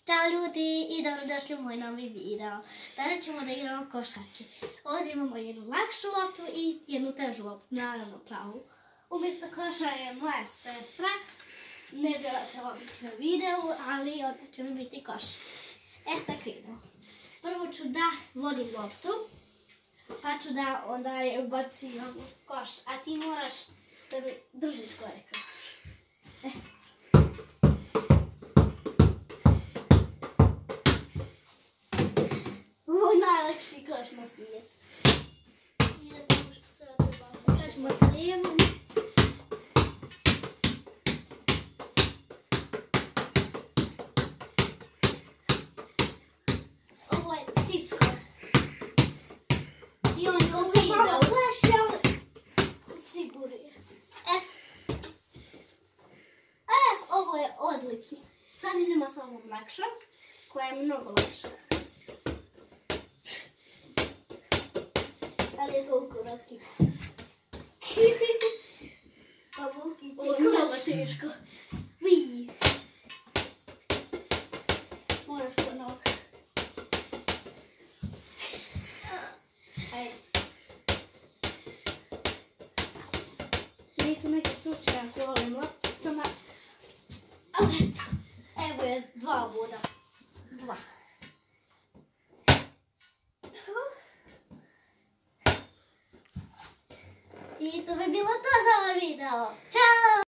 Ćao ljudi i dobrodošli u moj novi video. Danas ćemo da igramo košarke. Ovdje imamo jednu lakšu loptu i jednu težu loptu, naravno pravu. Umjesto koša je moja sestra. Ne bi ona trebala biti na videu, ali ona će mi biti koš. Tako idemo. Prvo ću da vodim loptu, pa ću da onda je ubacim u koš, a ti moraš da mi držiš gore koš. Ovo je najlakši koš na svijetu. I ne znam što se ja trebam. Sad ćemo sa lijevom. Ovo je cicko. I on je ovo malo plaši, ali sigurno je. Ovo je odlično. Sad idemo sa ovom lakšom, koja je mnogo lakša. Ali je toliko raskipa. Pa Vuki, ti Ovo je mnogo teško. Ui. moraš ponovno. Ajde. Nisam neka stručnjak u ovim lopticama. Ali eto. Evo je 2 boda. 2. I to bi bilo to za ovaj video. Ćao!